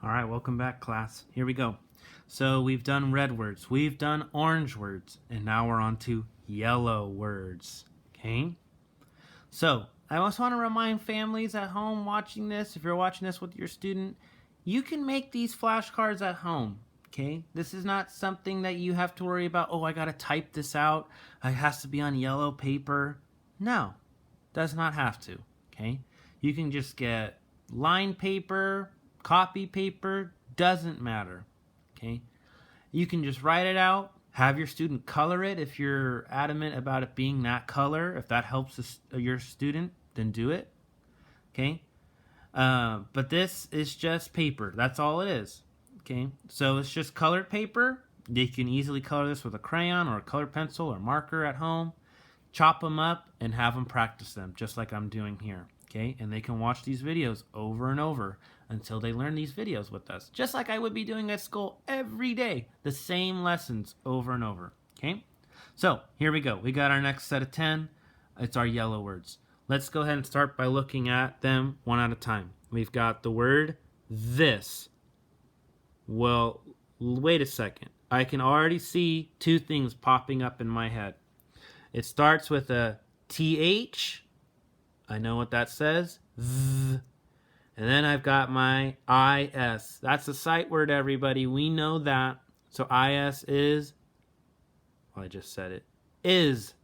All right, welcome back, class. Here we go. So we've done red words, we've done orange words, and now we're on to yellow words. Okay? So I also want to remind families at home watching this, if you're watching this with your student, you can make these flashcards at home. Okay? This is not something that you have to worry about, oh, I got to type this out. It has to be on yellow paper. No, does not have to. Okay? You can just get line paper, copy paper, doesn't matter. Okay? You can just write it out, have your student color it if you're adamant about it being that color. If that helps your student, then do it. Okay? But this is just paper. That's all it is. Okay? So it's just colored paper. You can easily color this with a crayon or a colored pencil or marker at home. Chop them up and have them practice them, just like I'm doing here. Okay? And they can watch these videos over and over until they learn these videos with us, just like I would be doing at school every day, the same lessons over and over. Okay? So here we go. We got our next set of 10. It's our yellow words. Let's go ahead and start by looking at them one at a time. We've got the word this. Well, wait a second. I can already see two things popping up in my head. It starts with a TH. I know what that says. Th. And then I've got my IS. That's a sight word, everybody. We know that. So IS is, well, I just said it, is.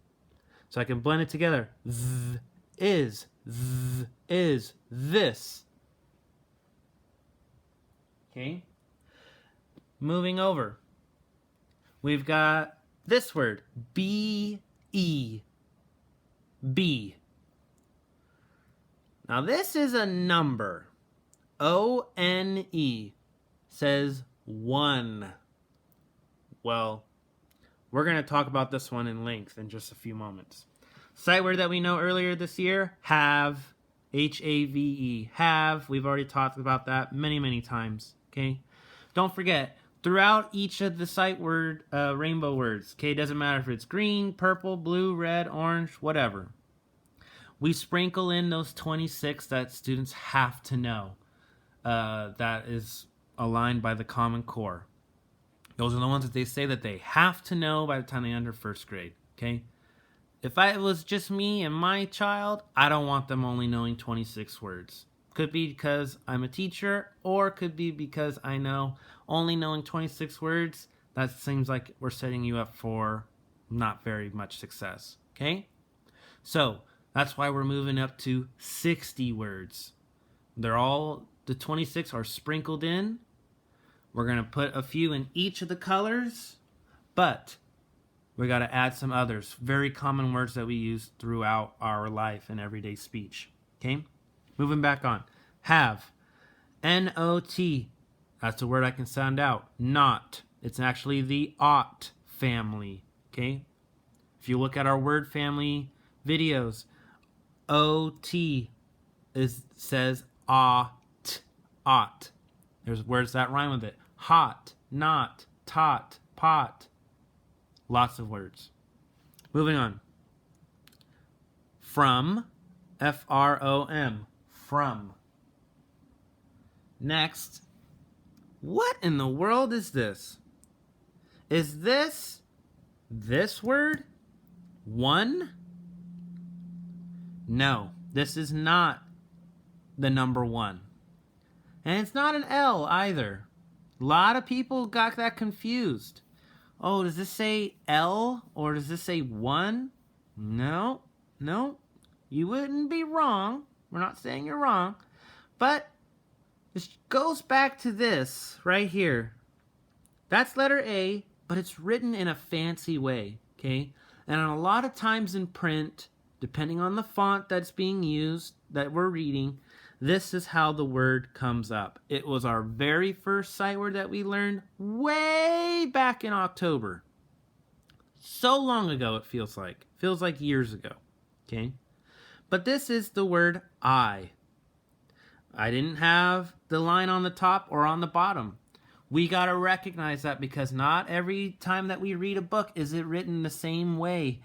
So I can blend it together. Th, is, this. Okay? Moving over. We've got this word, B-E. B. Now this is a number. O-N-E says 1. Well, we're going to talk about this one in length in just a few moments. Sight word that we know earlier this year, have. H-A-V-E. Have. We've already talked about that many times. Okay? Don't forget, throughout each of the sight word rainbow words, okay, doesn't matter if it's green, purple, blue, red, orange, whatever, we sprinkle in those 26 that students have to know, that is aligned by the Common Core. Those are the ones that they say that they have to know by the time they enter first grade. Okay? If it was just me and my child, I don't want them only knowing 26 words. Could be because I'm a teacher, or could be because I know only knowing 26 words, that seems like we're setting you up for not very much success. Okay? So that's why we're moving up to 60 words. The 26 are sprinkled in. We're going to put a few in each of the colors, but we got to add some others. Very common words that we use throughout our life and everyday speech. Okay? Moving back on. Have. N-O-T. That's a word I can sound out. Not. It's actually the ought family. Okay? If you look at our word family videos, O-T says ought. Ought. There's words that rhyme with it. Hot, not, tot, pot. Lots of words. Moving on. From. F-R-O-M. From. Next. What in the world is this? Is this word? One? No, this is not the number 1. And it's not an L either. A lot of people got that confused. Oh, does this say L or does this say 1? No. You wouldn't be wrong. We're not saying you're wrong. But this goes back to this right here. That's letter A, but it's written in a fancy way, okay? And a lot of times in print, depending on the font that's being used, that we're reading, this is how the word comes up. It was our very first sight word that we learned way back in October. So long ago, it feels like. Feels like years ago, okay? But this is the word I. I didn't have the line on the top or on the bottom. We got to recognize that because not every time that we read a book is it written the same way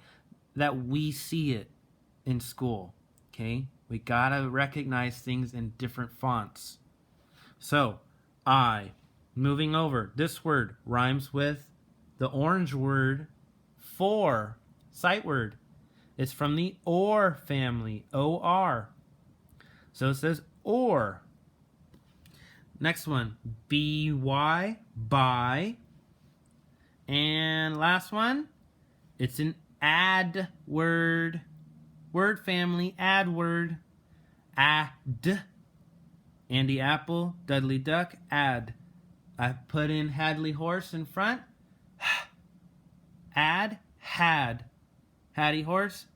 that we see it in school, okay? We got to recognize things in different fonts. So I. Moving over. This word rhymes with the orange word for. Sight word. It's from the or family. O-R. So it says or. Next one. B-Y. By. And last one. It's an add word. Word family. Add word. Add. Andy Apple. Dudley Duck. Add. I put in Hadley Horse in front. Add. Had. Hattie Horse.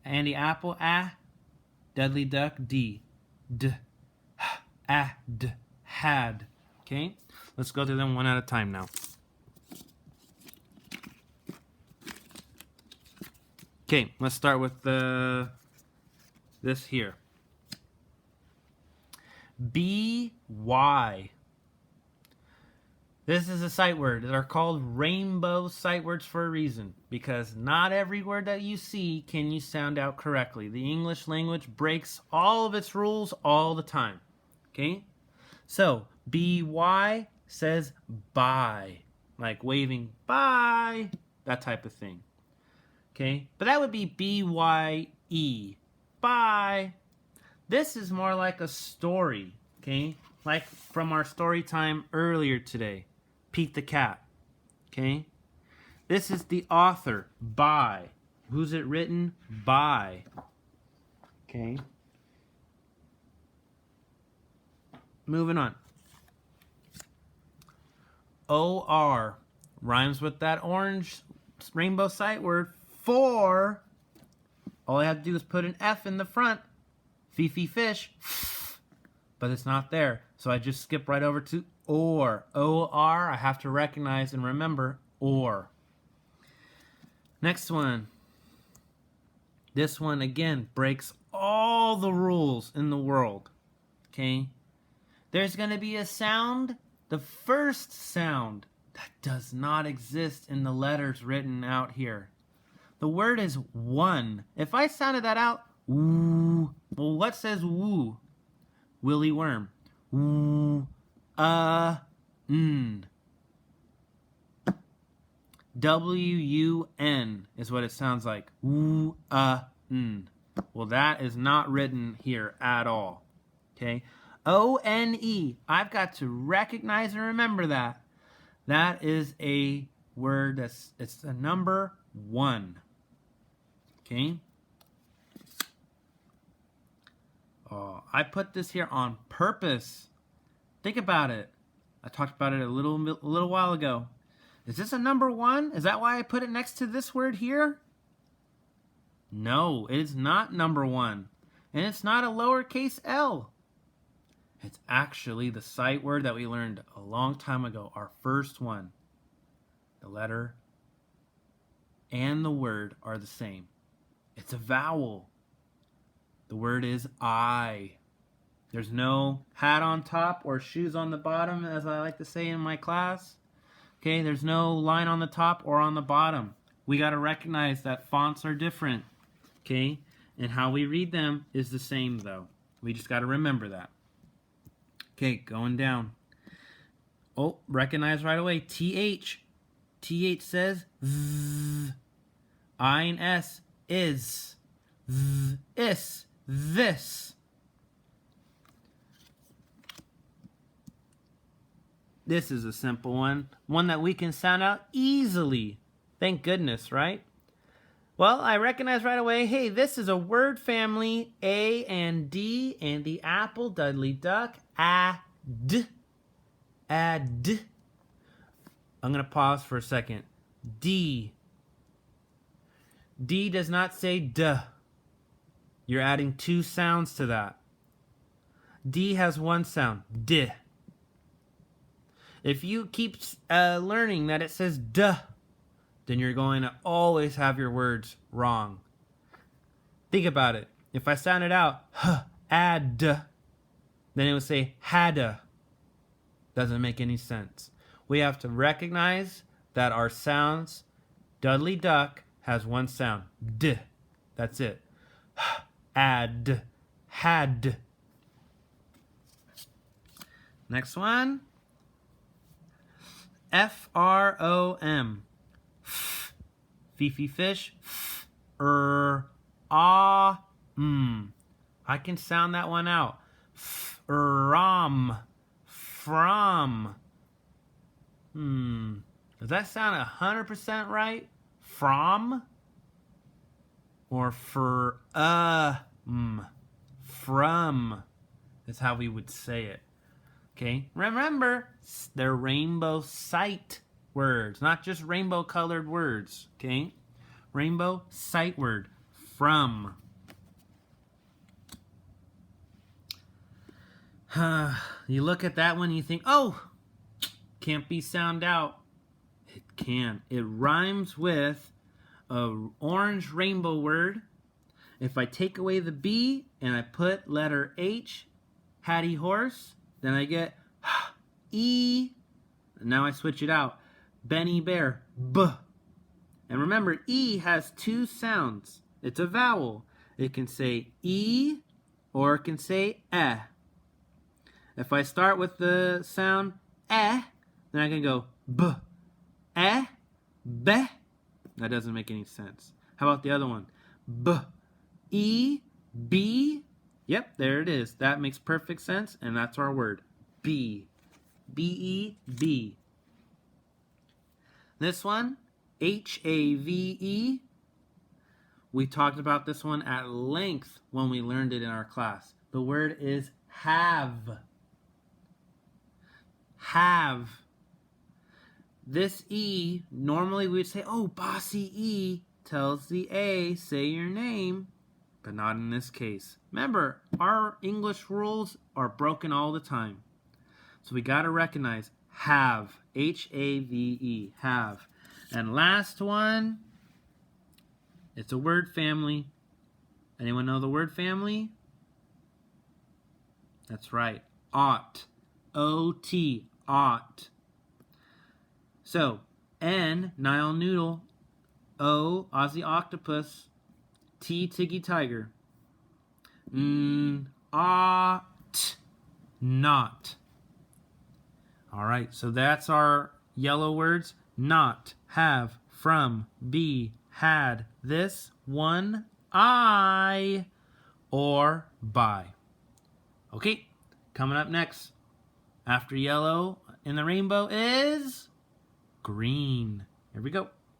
Andy Apple. Dudley Duck. D. Add. Had. Okay? Let's go through them one at a time now. Okay, let's start with this here. B-Y. This is a sight word. They're called rainbow sight words for a reason, because not every word that you see can you sound out correctly. The English language breaks all of its rules all the time. Okay? So, B-Y says bye, like waving bye, that type of thing. Okay? But that would be B-Y-E. Bye. This is more like a story. Okay? Like from our story time earlier today. Pete the Cat. Okay? This is the author. By. Who's it written? By. Okay? Moving on. O-R rhymes with that orange rainbow sight word. For. All I have to do is put an F in the front. Fifi fish. But it's not there. So I just skip right over to or. O-R. I have to recognize and remember or. Next one. This one, again, breaks all the rules in the world. Okay? There's going to be a sound, the first sound, that does not exist in the letters written out here. The word is one. If I sounded that out, woo. Well, what says woo? Willy Worm. Woo. N. W-U-N is what it sounds like. Woo. N. Well, that is not written here at all. Okay? O-N-E. I've got to recognize and remember that. That is a word it's a number 1. Okay? Oh, I put this here on purpose. Think about it. I talked about it a little while ago. Is this a number 1? Is that why I put it next to this word here? No, it is not number 1. And it's not a lowercase l. It's actually the sight word that we learned a long time ago, our first one. The letter and the word are the same. It's a vowel. The word is I. There's no hat on top or shoes on the bottom, as I like to say in my class. Okay, there's no line on the top or on the bottom. We got to recognize that fonts are different. Okay, and how we read them is the same, though. We just got to remember that. Okay, going down. Oh, recognize right away. TH. TH says th. I and S is. Th, is. This. This is a simple one. One that we can sound out easily. Thank goodness, right? Well, I recognize right away, hey, this is a word family, A and D, and the apple, Dudley Duck, add. Add. I'm going to pause for a second. D. D does not say duh. You're adding 2 sounds to that. D has 1 sound, D. If you keep learning that it says duh, then you're going to always have your words wrong. Think about it. If I sounded out, add, then it would say hadda. Doesn't make any sense. We have to recognize that our sounds, Dudley Duck has 1 sound, D. That's it. Add, had. Next one. F-R-O-M. Fifi fish. I can sound that one out. From. Does that sound 100% right? From? Or from is how we would say it. Okay, remember, they're rainbow sight words, not just rainbow colored words. Okay, rainbow sight word. From. You look at that one and you think, oh, can't be sound out. It can. It rhymes with a orange rainbow word. If I take away the B and I put letter H, Hattie horse, then I get E. And now I switch it out. Benny bear, B. And remember, E has two sounds. It's a vowel. It can say E or it can say eh. If I start with the sound eh, then I can go B, eh, be. That doesn't make any sense. How about the other one? B, E, B. Yep, there it is. That makes perfect sense, and that's our word. B. B-E-B. This one, H-A-V-E. We talked about this one at length when we learned it in our class. The word is have. Have. This E, normally we would say, oh, bossy E tells the A, say your name, but not in this case. Remember, our English rules are broken all the time. So we got to recognize have, H-A-V-E, have. And last one, it's a word family. Anyone know the word family? That's right, ought, O-T, ought. So, N, Nile noodle, O, Aussie octopus, T, Tiggy tiger. Ought, not. All right, so that's our yellow words. Not, have, from, be, had, this, one, I, or by. Okay, coming up next, after yellow in the rainbow is green. Here we go.